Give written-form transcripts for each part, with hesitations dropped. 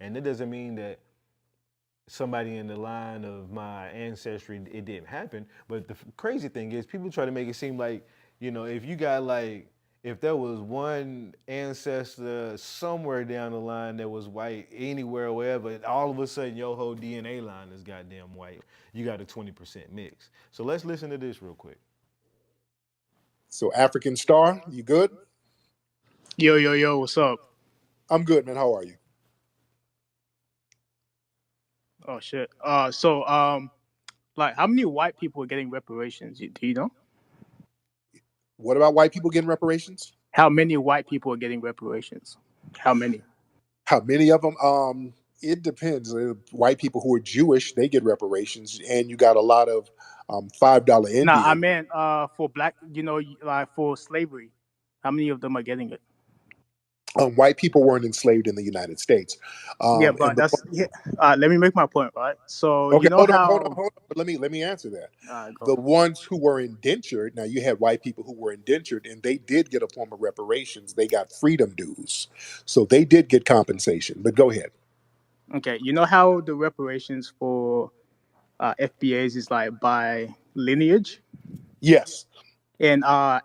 And that doesn't mean that somebody in the line of my ancestry it didn't happen. But the crazy thing is, people try to make it seem like if you got like if there was one ancestor somewhere down the line that was white anywhere wherever, and all of a sudden your whole DNA line is goddamn white. You got a 20% mix. So let's listen to this real quick. So African Star, you good? Yo, yo, yo, what's up? I'm good, man. How are you? Oh shit. Like, how many white people are getting reparations? Do you know? What about white people getting reparations? How many white people are getting reparations? How many? How many of them? It depends. White people who are Jewish, they get reparations, and you got a lot of $5 Nah, I Indian. meant for black, like for slavery. How many of them are getting it? White people weren't enslaved in the United States, Yeah, and but let me make my point, right? So okay, you know hold on, hold on, how hold on. But let me answer that. go. The ones who were indentured, now you had white people who were indentured, and they did get a form of reparations. They got freedom dues, so they did get compensation. But go ahead. Okay, you know how the reparations for FBAs is like by lineage, Yes. and uh,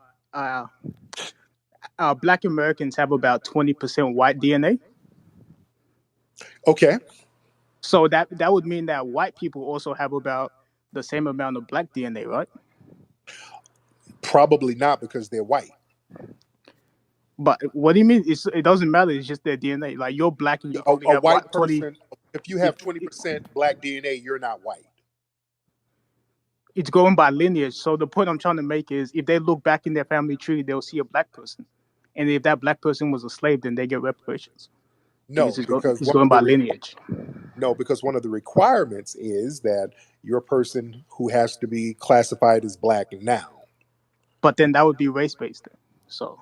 Black Americans have about 20% white DNA. Okay. So that would mean that white people also have about the same amount of black DNA, right? Probably not because they're white. But what do you mean? It doesn't matter. It's just their DNA. Like you're black and you A, probably a have white what 20. person, if you If have 20% black DNA, you're not white. it's going by lineage. So the point I'm trying to make is, if they look back in their family tree, they'll see a black person, and if that black person was a slave, then they get reparations because No, because it's going by lineage. no, because one of the requirements is that you're a person who has to be classified as black now. But then that would be race based. So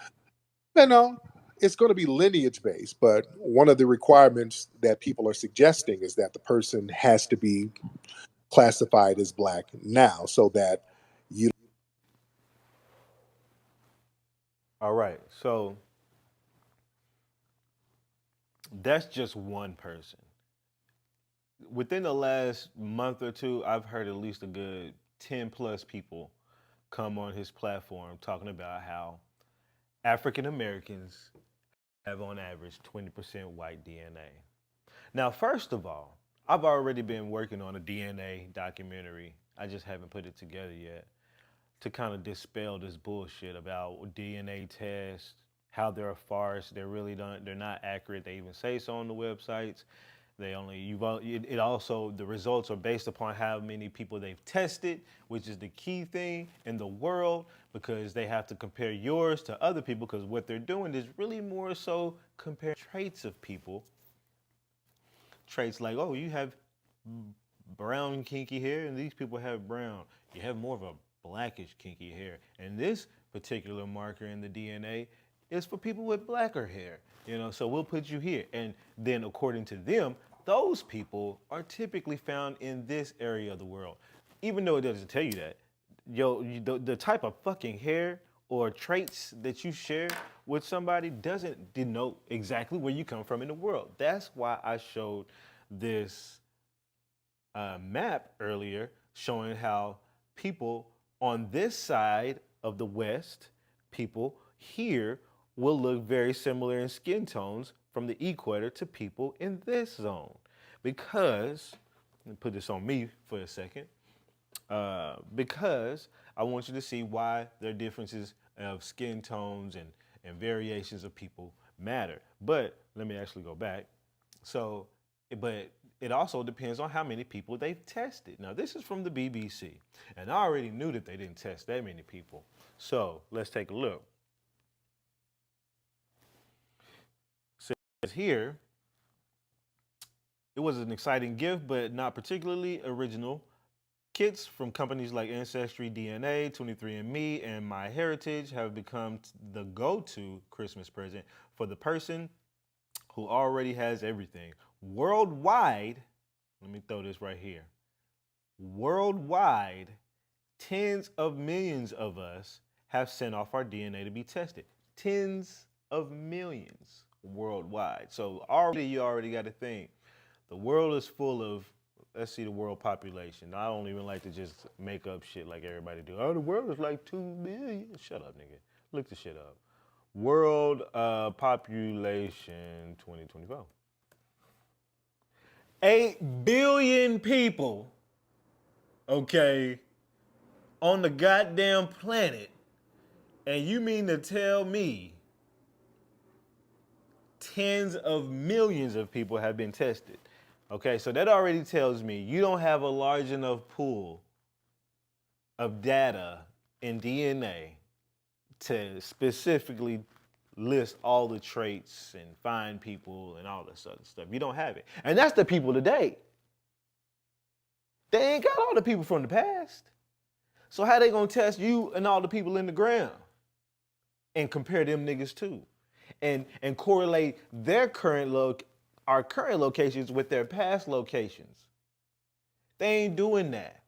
No, it's going to be lineage based, but one of the requirements that people are suggesting is that the person has to be classified as black now so that you. All right. So that's just one person. Within the last month or two, I've heard at least a good 10 plus people come on his platform talking about how African Americans have on average 20% white DNA. Now, first of all, I've already been working on a DNA documentary. I just haven't put it together yet to kind of dispel this bullshit about DNA tests, how they're a farce. They're really don't. They're not accurate. They even say so on the websites. They only it also the results are based upon how many people they've tested, which is the key thing in the world because they have to compare yours to other people because what they're doing is really more so compare traits of people. Traits like, oh, you have brown kinky hair and these people have brown. You have more of a blackish kinky hair. And this particular marker in the DNA is for people with blacker hair. So we'll put you here. And then according to them, those people are typically found in this area of the world. Even though it doesn't tell you that, the type of fucking hair or traits that you share with somebody doesn't denote exactly where you come from in the world. That's why I showed this map earlier showing how people on this side of the West, people here will look very similar in skin tones from the equator to people in this zone. Because, let me put this on me for a second, because I want you to see why their differences of skin tones and variations of people matter. But let me actually go back. So, but it also depends on how many people they've tested. Now, this is from the BBC, and I already knew that they didn't test that many people. So let's take a look. So here, it was an exciting gift, but not particularly original. Kits from companies like Ancestry DNA, 23andMe, and MyHeritage have become the go-to Christmas present for the person who already has everything. Worldwide, let me throw this right here. Worldwide, tens of millions of us have sent off our DNA to be tested. Tens of millions worldwide. So already you already got a thing. The world is full of, let's see the world population. I don't even like to just make up shit like everybody do. Oh, the world is like 2 billion. Shut up, nigga. Look the shit up. World population 2024. 8 billion people, okay, on the goddamn planet. And you mean to tell me tens of millions of people have been tested? Okay, so that already tells me you don't have a large enough pool of data in DNA to specifically list all the traits and find people and all this other stuff. You don't have it. And that's the people today. They ain't got all the people from the past. So how they gonna test you and all the people in the ground and compare them niggas too? And correlate their our current locations with their past locations. They ain't doing that.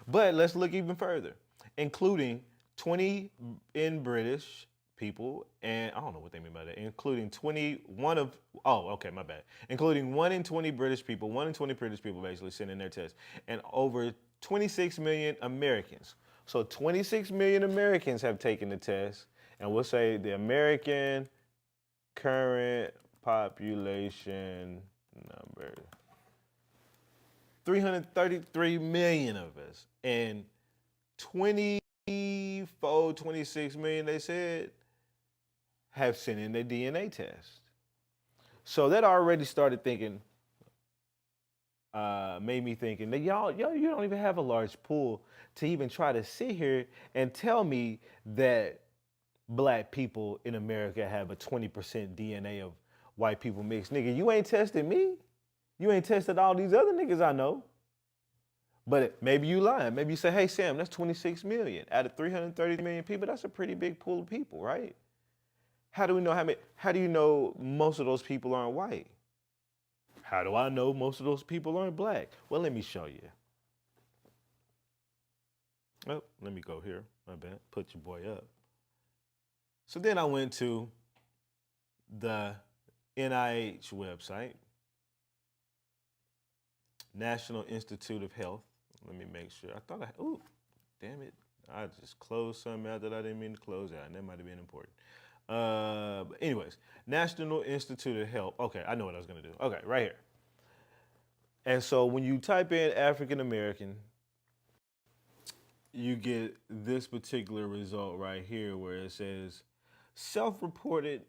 But let's look even further, including 20 in British people, and I don't know what they mean by that, including 21 of, oh, okay, my bad. Including 1 in 20 British people, 1 in 20 British people basically sending their test, and over 26 million Americans. So 26 million Americans have taken the test, and we'll say the American current population number. 333 million of us, and 24, 26 million, they said, have sent in their DNA test. So that already started thinking, made me thinking that y'all, you don't even have a large pool to even try to sit here and tell me that black people in America have a 20% DNA of white people mixed. Nigga, you ain't tested me. You ain't tested all these other niggas I know. But maybe you lying. Maybe you say, hey, Sam, that's 26 million. Out of 330 million people, that's a pretty big pool of people, right? How do we know how do you know most of those people aren't white? How do I know most of those people aren't black? Well, let me show you. Oh, let me go here. My bad. Put your boy up. So then I went to the NIH website, National Institute of Health. Let me make sure. I thought ooh, damn it. I just closed something out that I didn't mean to close out, and that might have been important. But anyways, National Institute of Health. Okay, I know what I was gonna do. Okay, right here. And so when you type in African American, you get this particular result right here where it says self-reported,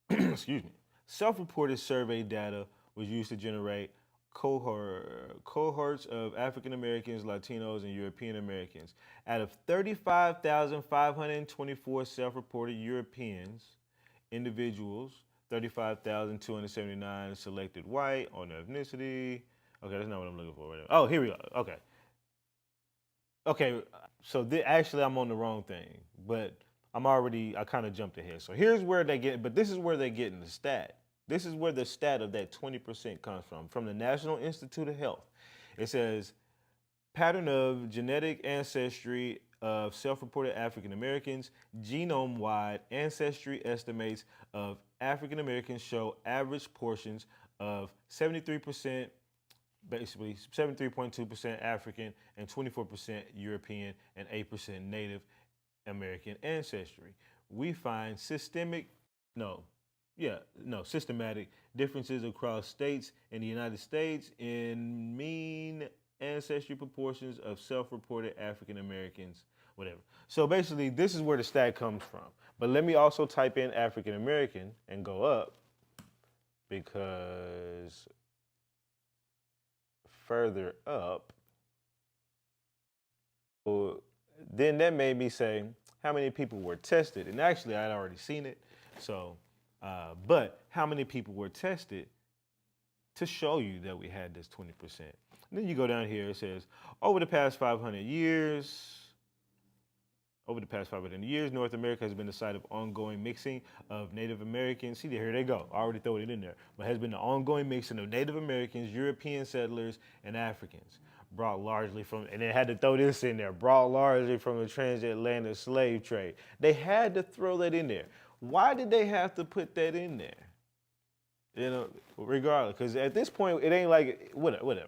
excuse me, self-reported survey data was used to generate cohorts of African Americans, Latinos, and European Americans. Out of 35,524 self-reported Europeans, individuals, 35,279 selected white on ethnicity. Okay, that's not what I'm looking for right now. Oh, here we go. Okay. Okay, so actually I'm on the wrong thing, but I kind of jumped ahead. So here's where they get, but this is where they're getting the stat. This is where the stat of that 20% comes from the National Institute of Health. It says, pattern of genetic ancestry of self-reported African Americans, genome-wide ancestry estimates of African Americans show average portions of 73%, basically 73.2% African and 24% European and 8% Native American ancestry. We find systematic differences across states in the United States in mean ancestry proportions of self-reported African Americans, whatever. So basically, this is where the stat comes from. But let me also type in African American and go up, because further up, then that made me say how many people were tested. And actually, I'd already seen it. So, but how many people were tested to show you that we had this 20%. And then you go down here, it says, over the past 500 years, North America has been the site of ongoing mixing of Native Americans. See, here they go. I already throw it in there. But has been the ongoing mixing of Native Americans, European settlers, and Africans. Brought largely from, and they had to throw this in there, brought largely from the transatlantic slave trade. They had to throw that in there. Why did they have to put that in there? Regardless, because at this point it ain't like whatever.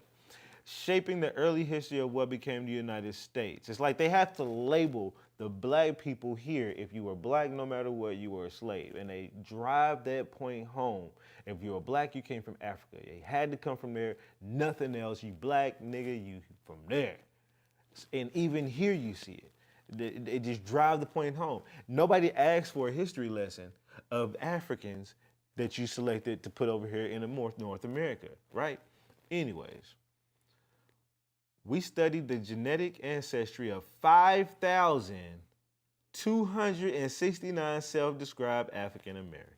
Shaping the early history of what became the United States. It's like they have to label the black people here. If you were black, no matter what, you were a slave, and they drive that point home. If you were black, you came from Africa. You had to come from there. Nothing else. You black nigga, you from there. And even here you see it. They just drive the point home. Nobody asks for a history lesson of Africans that you selected to put over here in North America, right? Anyways, we studied the genetic ancestry of 5,269 self-described African Americans.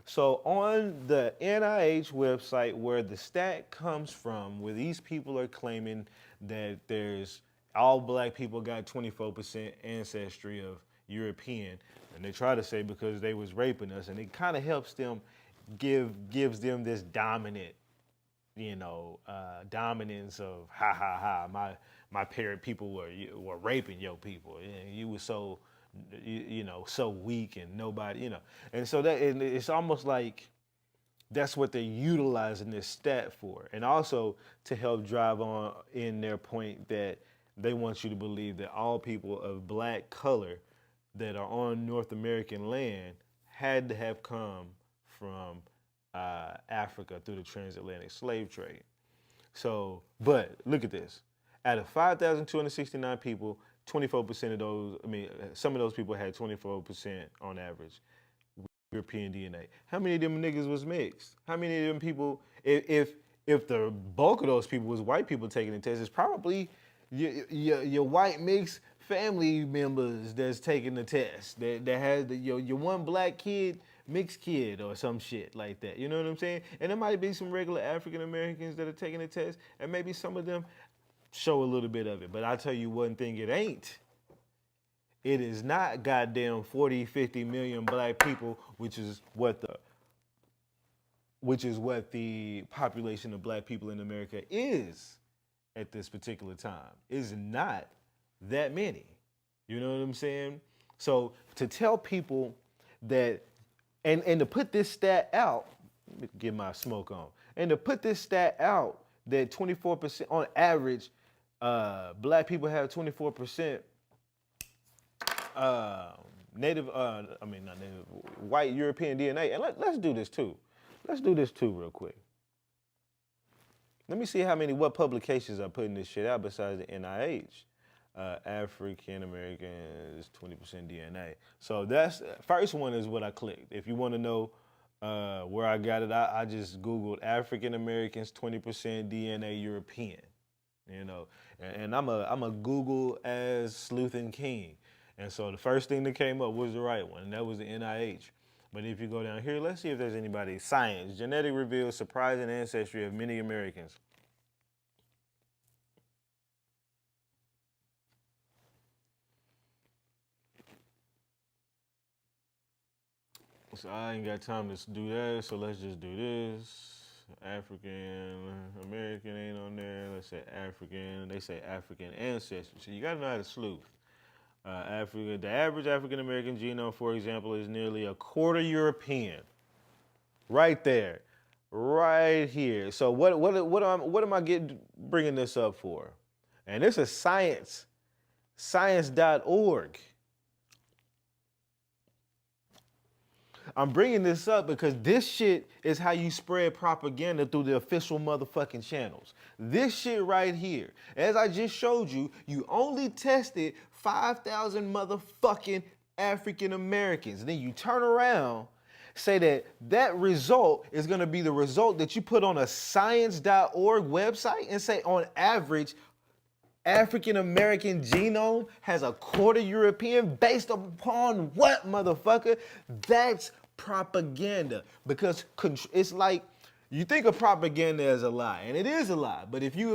So on the NIH website, where the stat comes from, where these people are claiming that there's all black people got 24% ancestry of European, and they try to say because they was raping us, and it kind of helps them, gives them this dominant, dominance of my parent people were raping your people. You were so so weak and nobody, and so and it's almost like that's what they're utilizing this stat for, and also to help drive on in their point that they want you to believe that all people of black color that are on North American land had to have come from Africa through the transatlantic slave trade. So, but look at this. Out of 5,269 people, 24% of those, some of those people had 24% on average European DNA. How many of them niggas was mixed? How many of them people, if the bulk of those people was white people taking the test, it's probably your white mixed family members that's taking the test. That has your one black kid, mixed kid or some shit like that. You know what I'm saying? And there might be some regular African Americans that are taking the test, and maybe some of them show a little bit of it. But I tell you one thing, it ain't. It is not goddamn 40, 50 million black people, which is what the population of black people in America is at this particular time. Is not that many. You know what I'm saying? So to tell people that, and to put this stat out, let me get my smoke on, and to put this stat out that 24% on average, black people have 24% white European DNA. And let's do this too. Let's do this too real quick. Let me see what publications are putting this shit out besides the NIH. African Americans, 20% DNA. So that's, first one is what I clicked. If you want to know where I got it, I just Googled African Americans, 20% DNA European. And I'm a Google as sleuthing king. And so the first thing that came up was the right one, and that was the NIH. But if you go down here, let's see if there's anybody. Science, genetic reveals surprising ancestry of many Americans. So I ain't got time to do that, so let's just do this. African American ain't on there. Let's say African. They say African ancestry. So you gotta know how to sleuth. The average African American genome, for example, is nearly a quarter European. Right there, right here. So what am I bringing this up for? And this is science.org. I'm bringing this up because this shit is how you spread propaganda through the official motherfucking channels. This shit right here, as I just showed you, you only tested 5,000 motherfucking African Americans. And then you turn around, say that result is gonna be the result that you put on a science.org website and say on average, African American genome has a quarter European based upon what, motherfucker? That's propaganda. Because it's like, you think of propaganda as a lie, and it is a lie. But if you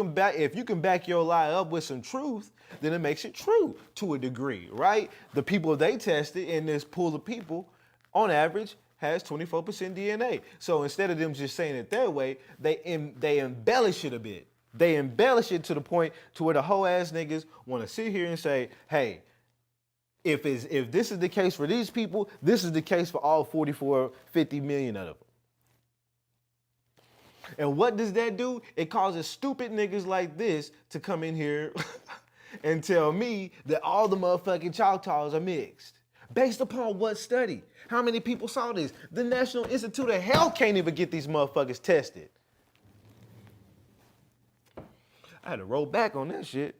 can back your lie up with some truth, then it makes it true to a degree, right? The people they tested in this pool of people, on average, has 24% DNA. So instead of them just saying it their way, they embellish it a bit. They embellish it to the point to where the whole ass niggas want to sit here and say, hey, if this is the case for these people, this is the case for all 44, 50 million of them. And what does that do? It causes stupid niggas like this to come in here and tell me that all the motherfucking Choctaws are mixed. Based upon what study? How many people saw this? The National Institute of Health can't even get these motherfuckers tested. I had to roll back on that shit.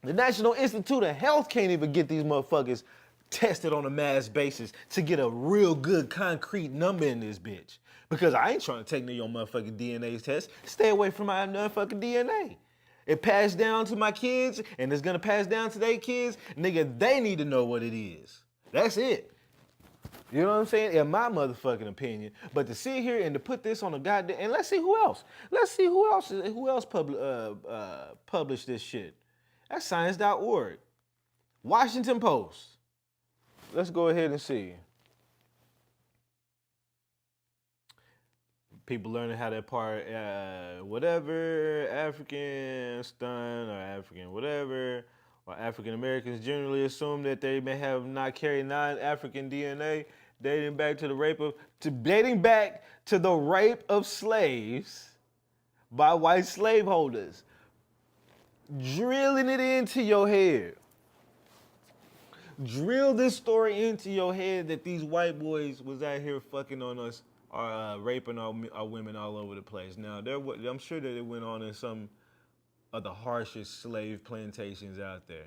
The National Institute of Health can't even get these motherfuckers tested on a mass basis to get a real good concrete number in this bitch. Because I ain't trying to take your motherfucking DNA test. Stay away from my motherfucking DNA. It passed down to my kids and it's gonna pass down to their kids. Nigga, they need to know what it is. That's it. You know what I'm saying? In my motherfucking opinion. But to sit here and to put this on a goddamn, and let's see who else. Let's see who else published this shit. That's science.org. Washington Post. Let's go ahead and see. People learning how that part, whatever, African stunt or African whatever, or African Americans generally assume that they may have not carried non-African DNA, dating back to the rape of slaves by white slaveholders, drilling it into your head. Drill this story into your head that these white boys was out here fucking on us or raping our women all over the place. Now, I'm sure that it went on in some of the harshest slave plantations out there.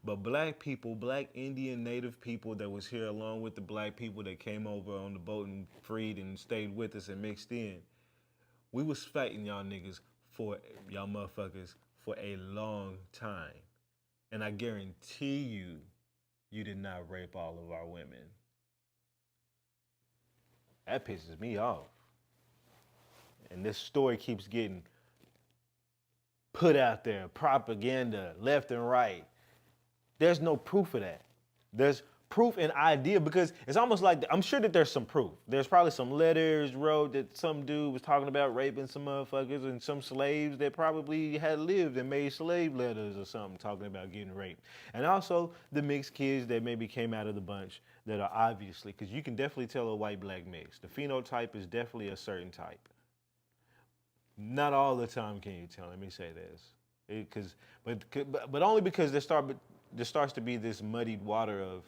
But black people, black Indian native people that was here along with the black people that came over on the boat and freed and stayed with us and mixed in, we was fighting y'all niggas for y'all motherfuckers for a long time. And I guarantee you did not rape all of our women. That pisses me off. And this story keeps getting put out there, propaganda, left and right. There's no proof of that. There's proof and idea because it's almost like, I'm sure that there's some proof. There's probably some letters wrote that some dude was talking about raping some motherfuckers and some slaves that probably had lived and made slave letters or something talking about getting raped. And also the mixed kids that maybe came out of the bunch that are obviously, because you can definitely tell a white-black mix. The phenotype is definitely a certain type. Not all the time can you tell, let me say this. But only because there starts to be this muddied water of,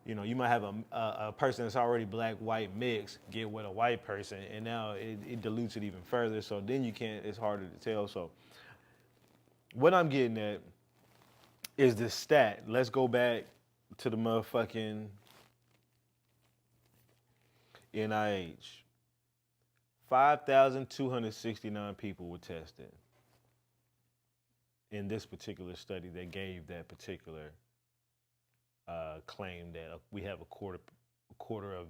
you know, you might have a person that's already black-white mix get with a white person, and now it dilutes it even further. So then it's harder to tell. So what I'm getting at is this stat. Let's go back to the motherfucking NIH. 5,269 people were tested in this particular study that gave that particular claim that we have a quarter of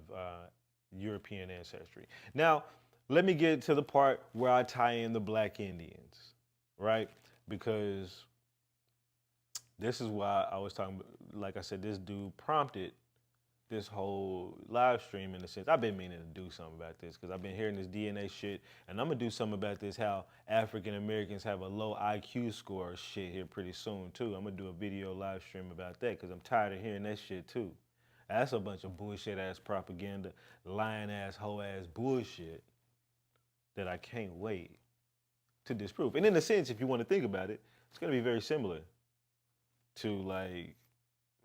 European ancestry. Now, let me get to the part where I tie in the black Indians, right? Because this is why I was talking, like I said, this dude prompted this whole live stream in a sense. I've been meaning to do something about this because I've been hearing this DNA shit, and I'm gonna do something about this, how African Americans have a low IQ score shit here pretty soon too. I'm gonna do a video live stream about that because I'm tired of hearing that shit too. That's a bunch of bullshit ass propaganda, lying ass, hoe ass bullshit that I can't wait to disprove. And in a sense, if you want to think about it, it's gonna be very similar to like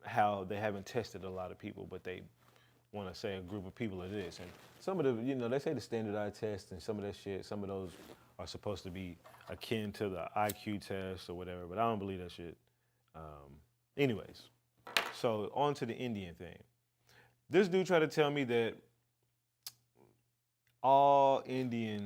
how they haven't tested a lot of people, but they want to say a group of people are this. And some of the, you know, they say the standardized tests and some of that shit, some of those are supposed to be akin to the IQ test or whatever, but I don't believe that shit. Anyways, so on to the Indian thing. This dude tried to tell me that all Indians